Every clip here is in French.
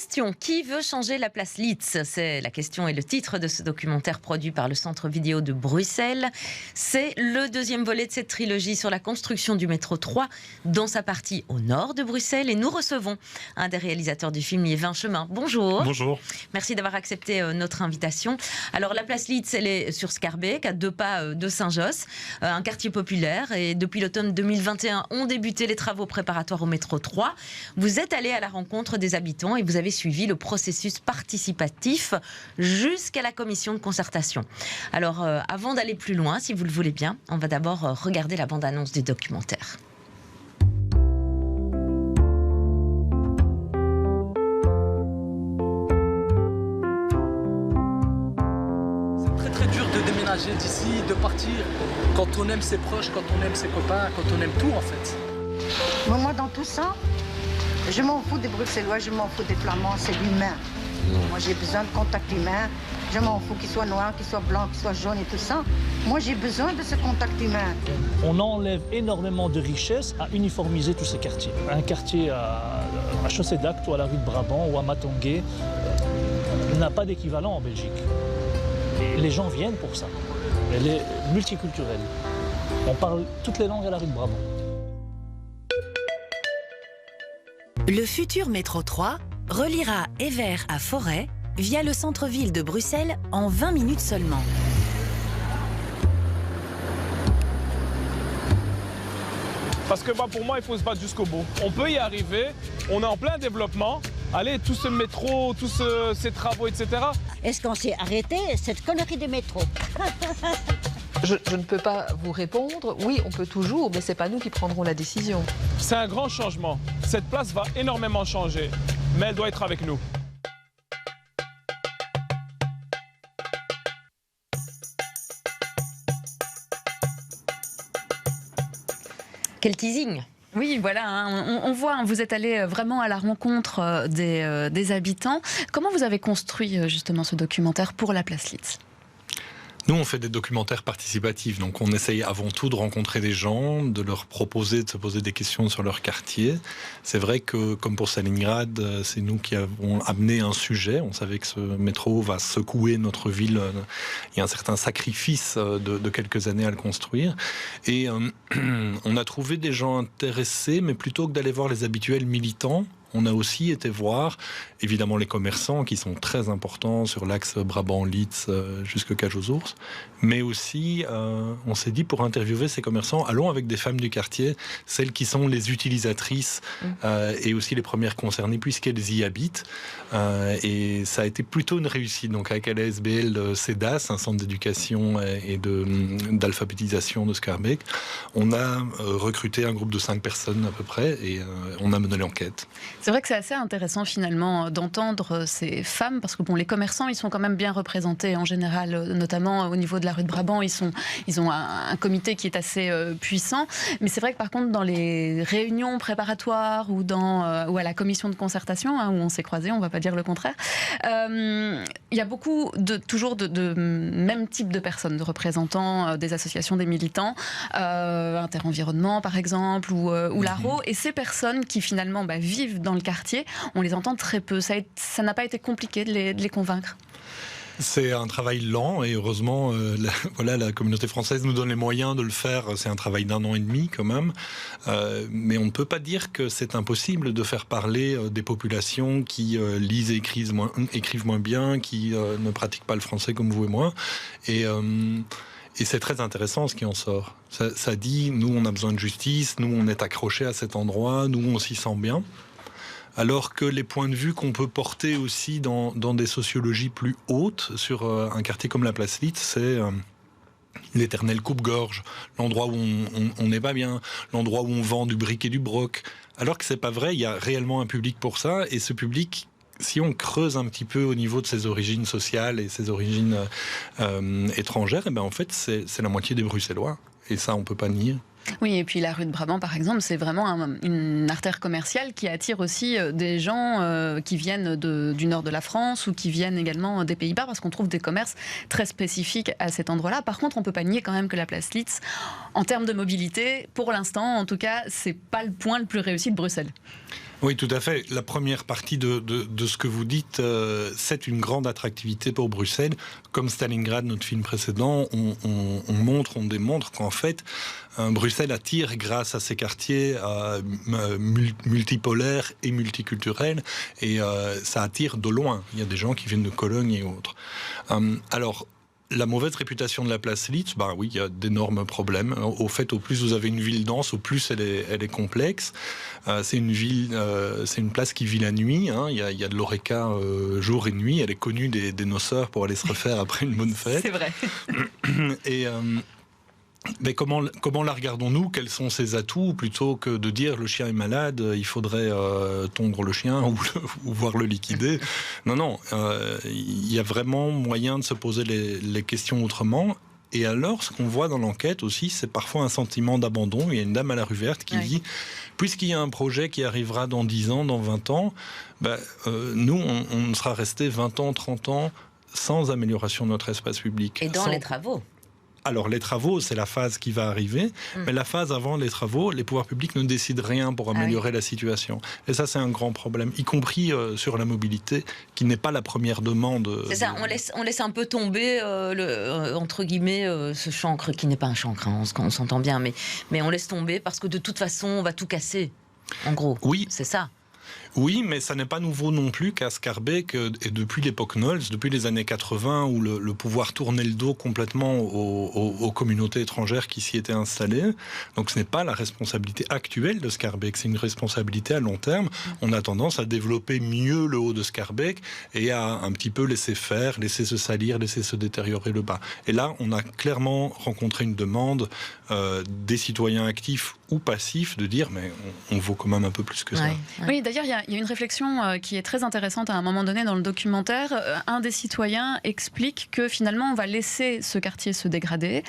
question, qui veut changer la place Litz? C'est la question et le titre de ce documentaire produit par le Centre Vidéo de Bruxelles. C'est le deuxième volet de cette trilogie sur la construction du métro 3 dans sa partie au nord de Bruxelles. Et nous recevons un des réalisateurs du film, Yvain Chemin. Bonjour. Bonjour. Merci d'avoir accepté notre invitation. Alors la place Litz, elle est sur Schaerbeek, à 2 pas de Saint-Josse, un quartier populaire. Et depuis l'automne 2021, ont débuté les travaux préparatoires au métro 3. Vous êtes allé à la rencontre des habitants et vous avez suivi le processus participatif jusqu'à la commission de concertation. Alors, avant d'aller plus loin, si vous le voulez bien, on va d'abord regarder la bande-annonce du documentaire. C'est très dur de déménager d'ici, de partir, quand on aime ses proches, quand on aime ses copains, quand on aime tout en fait. Moi, dans tout ça, je m'en fous des Bruxellois, je m'en fous des Flamands, c'est l'humain. Moi, j'ai besoin de contact humain. Je m'en fous qu'il soit noir, qu'il soit blanc, qu'il soit jaune et tout ça. Moi, j'ai besoin de ce contact humain. On enlève énormément de richesses à uniformiser tous ces quartiers. Un quartier à Chaussée d'Acte ou à la rue de Brabant ou à Matongué n'a pas d'équivalent en Belgique. Et les gens viennent pour ça. Elle est multiculturelle. On parle toutes les langues à la rue de Brabant. Le futur métro 3 reliera Evere à Forêt via le centre-ville de Bruxelles en 20 minutes seulement. Parce que pour moi, il faut se battre jusqu'au bout. On peut y arriver, on est en plein développement. Allez, tout ce métro, tous ces travaux, etc. Est-ce qu'on s'est arrêté cette connerie de métro? Je ne peux pas vous répondre. Oui, on peut toujours, mais ce n'est pas nous qui prendrons la décision. C'est un grand changement. Cette place va énormément changer, mais elle doit être avec nous. Quel teasing! Oui, voilà, on voit, vous êtes allé vraiment à la rencontre des habitants. Comment vous avez construit justement ce documentaire pour la place Litz ? Nous, on fait des documentaires participatifs, donc on essaye avant tout de rencontrer des gens, de leur proposer de se poser des questions sur leur quartier. C'est vrai que, comme pour Stalingrad, c'est nous qui avons amené un sujet. On savait que ce métro va secouer notre ville. Il y a un certain sacrifice de quelques années à le construire. Et on a trouvé des gens intéressés, mais plutôt que d'aller voir les habituels militants, on a aussi été voir, évidemment, les commerçants qui sont très importants sur l'axe Brabant-Litz jusqu'à Cage aux Ours. Mais aussi, on s'est dit, pour interviewer ces commerçants, allons avec des femmes du quartier, celles qui sont les utilisatrices et aussi les premières concernées, puisqu'elles y habitent. Et ça a été plutôt une réussite. Donc, avec l'ASBL CEDAS, un centre d'éducation et d'alphabétisation de Schaerbeek, on a recruté un groupe de 5 personnes à peu près et on a mené l'enquête. C'est vrai que c'est assez intéressant finalement d'entendre ces femmes, parce que les commerçants, ils sont quand même bien représentés en général, notamment au niveau de la rue de Brabant, ils ont un comité qui est assez puissant. Mais c'est vrai que par contre, dans les réunions préparatoires ou à la commission de concertation, où on s'est croisés, on ne va pas dire le contraire, il y a beaucoup toujours de même type de personnes, de représentants des associations des militants, Inter-Environnement par exemple, ou l'ARO, et ces personnes qui finalement vivent dans le quartier, on les entend très peu. Ça n'a pas été compliqué de les convaincre? C'est un travail lent et heureusement, la communauté française nous donne les moyens de le faire. C'est un travail d'1 an et demi quand même. Mais on ne peut pas dire que c'est impossible de faire parler des populations qui lisent et écrivent moins bien, qui ne pratiquent pas le français comme vous et moi. Et c'est très intéressant ce qui en sort. Ça dit, nous on a besoin de justice, nous on est accrochés à cet endroit, nous on s'y sent bien. Alors que les points de vue qu'on peut porter aussi dans des sociologies plus hautes sur un quartier comme la place Litz, c'est l'éternel coupe-gorge, l'endroit où on n'est pas bien, l'endroit où on vend du bric et du broc. Alors que c'est pas vrai, il y a réellement un public pour ça, et ce public, si on creuse un petit peu au niveau de ses origines sociales et ses origines étrangères, en fait c'est la moitié des Bruxellois, et ça on peut pas nier. Oui, et puis la rue de Brabant, par exemple, c'est vraiment une artère commerciale qui attire aussi des gens qui viennent du nord de la France ou qui viennent également des Pays-Bas, parce qu'on trouve des commerces très spécifiques à cet endroit-là. Par contre, on ne peut pas nier quand même que la place Litz, en termes de mobilité, pour l'instant, en tout cas, c'est pas le point le plus réussi de Bruxelles. Oui, tout à fait. La première partie de ce que vous dites, c'est une grande attractivité pour Bruxelles. Comme Stalingrad, notre film précédent, on démontre qu'en fait, Bruxelles attire grâce à ses quartiers multipolaires et multiculturels, et ça attire de loin. Il y a des gens qui viennent de Cologne et autres. Alors, la mauvaise réputation de la place Litz, oui, il y a d'énormes problèmes. Au fait, au plus vous avez une ville dense, au plus elle est complexe. C'est une place qui vit la nuit. Il y a de l'oreca jour et nuit. Elle est connue des noceurs pour aller se refaire après une bonne fête. C'est vrai. Et mais comment la regardons-nous? Quels sont ses atouts? Plutôt que de dire le chien est malade, il faudrait tondre le chien ou voir le liquider. Non, il y a vraiment moyen de se poser les questions autrement. Et alors, ce qu'on voit dans l'enquête aussi, c'est parfois un sentiment d'abandon. Il y a une dame à la rue verte qui dit, puisqu'il y a un projet qui arrivera dans 10 ans, dans 20 ans, nous, on sera resté 20 ans, 30 ans sans amélioration de notre espace public. Et dans les travaux. Alors, les travaux, c'est la phase qui va arriver, mais la phase avant les travaux, les pouvoirs publics ne décident rien pour améliorer la situation. Et ça, c'est un grand problème, y compris sur la mobilité, qui n'est pas la première demande. C'est ça, on laisse un peu tomber, entre guillemets, ce chancre, qui n'est pas un chancre, on s'entend bien, mais on laisse tomber parce que de toute façon, on va tout casser, en gros. Oui. C'est ça. Oui, mais ça n'est pas nouveau non plus qu'à Schaerbeek, et depuis l'époque Knowles, depuis les années 80, où le pouvoir tournait le dos complètement aux communautés étrangères qui s'y étaient installées. Donc ce n'est pas la responsabilité actuelle de Schaerbeek, c'est une responsabilité à long terme. On a tendance à développer mieux le haut de Schaerbeek et à un petit peu laisser faire, laisser se salir, laisser se détériorer le bas. Et là, on a clairement rencontré une demande des citoyens actifs ou passifs de dire mais on vaut quand même un peu plus que ça. Oui, d'ailleurs, il y a une réflexion qui est très intéressante à un moment donné dans le documentaire. Un des citoyens explique que finalement on va laisser ce quartier se dégrader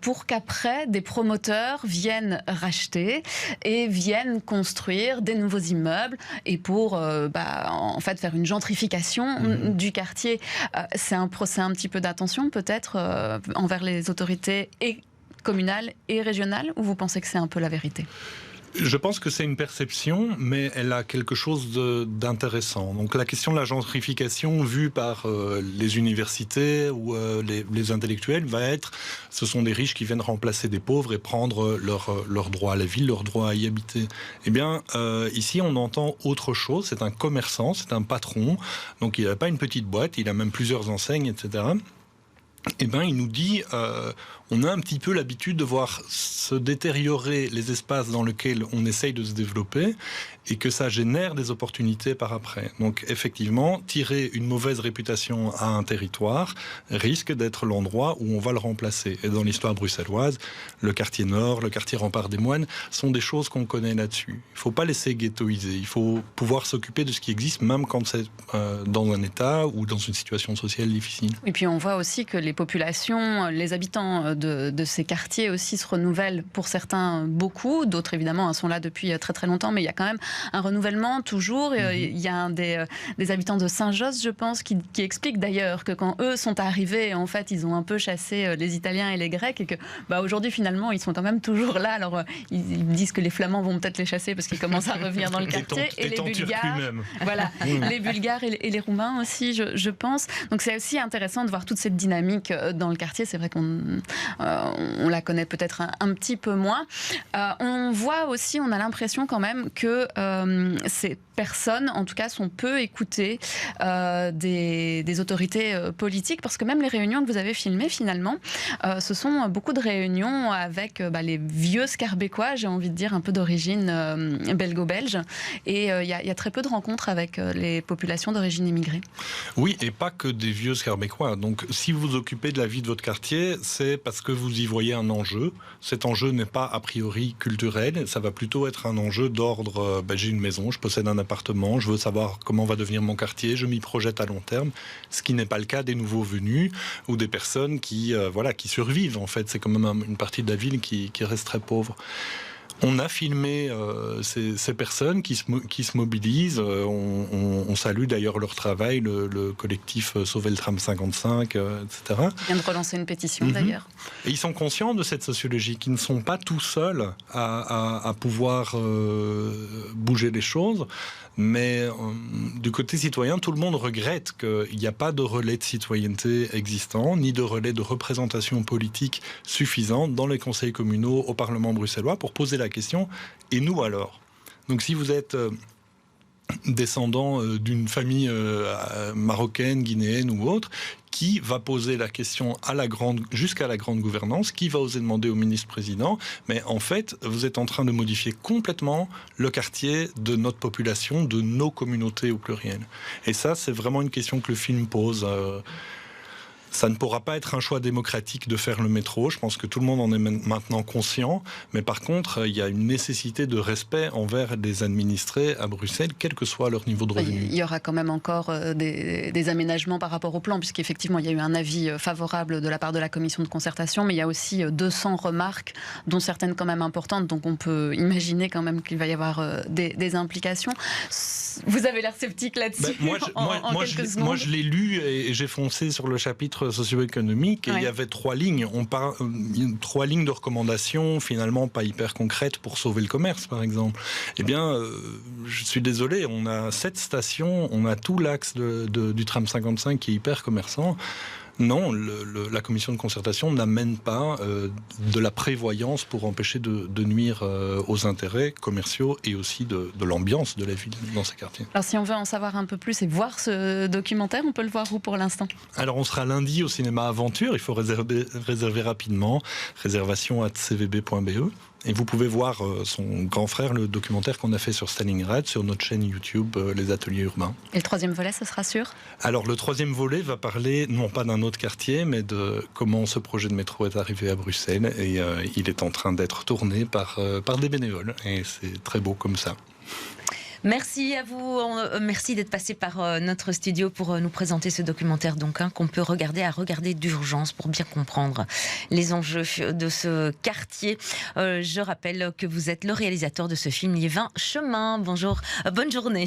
pour qu'après des promoteurs viennent racheter et viennent construire des nouveaux immeubles et pour en fait faire une gentrification du quartier. C'est un petit peu d'attention peut-être envers les autorités et communales et régionales, ou vous pensez que c'est un peu la vérité ? Je pense que c'est une perception, mais elle a quelque chose d'intéressant. Donc la question de la gentrification vue par les universités ou les intellectuels va être, ce sont des riches qui viennent remplacer des pauvres et prendre leur droit à la ville, leur droit à y habiter. Eh bien, ici, on entend autre chose. C'est un commerçant, c'est un patron. Donc il n'a pas une petite boîte, il a même plusieurs enseignes, etc. Eh bien, il nous dit, on a un petit peu l'habitude de voir se détériorer les espaces dans lesquels on essaye de se développer et que ça génère des opportunités par après. Donc, effectivement, tirer une mauvaise réputation à un territoire risque d'être l'endroit où on va le remplacer. Et dans l'histoire bruxelloise, le quartier Nord, le quartier Rempart des Moines sont des choses qu'on connaît là-dessus. Il ne faut pas laisser ghettoiser. Il faut pouvoir s'occuper de ce qui existe, même quand c'est dans un état ou dans une situation sociale difficile. Et puis, on voit aussi que les populations, les habitants de ces quartiers aussi se renouvellent pour certains beaucoup, d'autres évidemment sont là depuis très très longtemps, mais il y a quand même un renouvellement toujours. Il y a un des habitants de Saint-Josse, je pense, qui explique d'ailleurs que quand eux sont arrivés, en fait, ils ont un peu chassé les Italiens et les Grecs et que aujourd'hui finalement ils sont quand même toujours là. Alors ils disent que les Flamands vont peut-être les chasser parce qu'ils commencent à revenir dans le quartier et les Bulgares, voilà, les Bulgares et les Roumains aussi, je pense. Donc c'est aussi intéressant de voir toute cette dynamique dans le quartier. C'est vrai qu'on la connaît peut-être un petit peu moins. On voit aussi, on a l'impression quand même que ces personnes, en tout cas, sont peu écoutées des autorités politiques, parce que même les réunions que vous avez filmées, finalement, ce sont beaucoup de réunions avec les vieux Schaerbeckois, j'ai envie de dire, un peu d'origine belgo-belge, et il y a très peu de rencontres avec les populations d'origine immigrée. Oui, et pas que des vieux Schaerbeckois. Donc, si vous vous occupez de la vie de votre quartier, c'est parce que vous y voyez un enjeu. Cet enjeu n'est pas a priori culturel, ça va plutôt être un enjeu d'ordre, j'ai une maison, je possède un appartement, je veux savoir comment va devenir mon quartier, je m'y projette à long terme, ce qui n'est pas le cas des nouveaux venus ou des personnes qui survivent en fait. C'est quand même une partie de la ville qui reste très pauvre. On a filmé ces personnes qui se mobilisent. On salue d'ailleurs leur travail, le collectif Sauver le tram 55, etc. Il vient de relancer une pétition d'ailleurs. Et ils sont conscients de cette sociologie, qu'ils ne sont pas tout seuls à pouvoir bouger les choses. Mais du côté citoyen, tout le monde regrette qu'il n'y a pas de relais de citoyenneté existant, ni de relais de représentation politique suffisante dans les conseils communaux au Parlement bruxellois pour poser la question « et nous alors ?» Donc si vous êtes descendant d'une famille marocaine, guinéenne ou autre, qui va poser la question jusqu'à la grande gouvernance, qui va oser demander au ministre-président, mais en fait, vous êtes en train de modifier complètement le quartier de notre population, de nos communautés au pluriel. Et ça, c'est vraiment une question que le film pose. Ça ne pourra pas être un choix démocratique de faire le métro. Je pense que tout le monde en est maintenant conscient. Mais par contre, il y a une nécessité de respect envers les administrés à Bruxelles, quel que soit leur niveau de revenu. Il y aura quand même encore des aménagements par rapport au plan, puisqu'effectivement, il y a eu un avis favorable de la part de la commission de concertation, mais il y a aussi 200 remarques, dont certaines quand même importantes. Donc on peut imaginer quand même qu'il va y avoir des implications. Vous avez l'air sceptique là-dessus. Moi, je l'ai lu et j'ai foncé sur le chapitre socio-économique et il y avait 3 lignes. 3 lignes de recommandations finalement pas hyper concrètes pour sauver le commerce, par exemple. Eh bien, je suis désolé, on a 7 stations, on a tout l'axe du tram 55 qui est hyper commerçant. Non, la commission de concertation n'amène pas de la prévoyance pour empêcher de nuire aux intérêts commerciaux et aussi de l'ambiance de la ville dans ces quartiers. Alors si on veut en savoir un peu plus et voir ce documentaire, on peut le voir où pour l'instant ? Alors on sera lundi au cinéma Aventure, il faut réserver rapidement, réservation@cvb.be. Et vous pouvez voir son grand frère, le documentaire qu'on a fait sur Stalingrad, sur notre chaîne YouTube, Les Ateliers Urbains. Et le 3e volet, ça sera sûr ? Alors le 3e volet va parler, non pas d'un autre quartier, mais de comment ce projet de métro est arrivé à Bruxelles. Et il est en train d'être tourné par des bénévoles. Et c'est très beau comme ça. Merci à vous, merci d'être passé par notre studio pour nous présenter ce documentaire qu'on peut regarder d'urgence pour bien comprendre les enjeux de ce quartier. Je rappelle que vous êtes le réalisateur de ce film Les 20 chemins. Bonjour, bonne journée.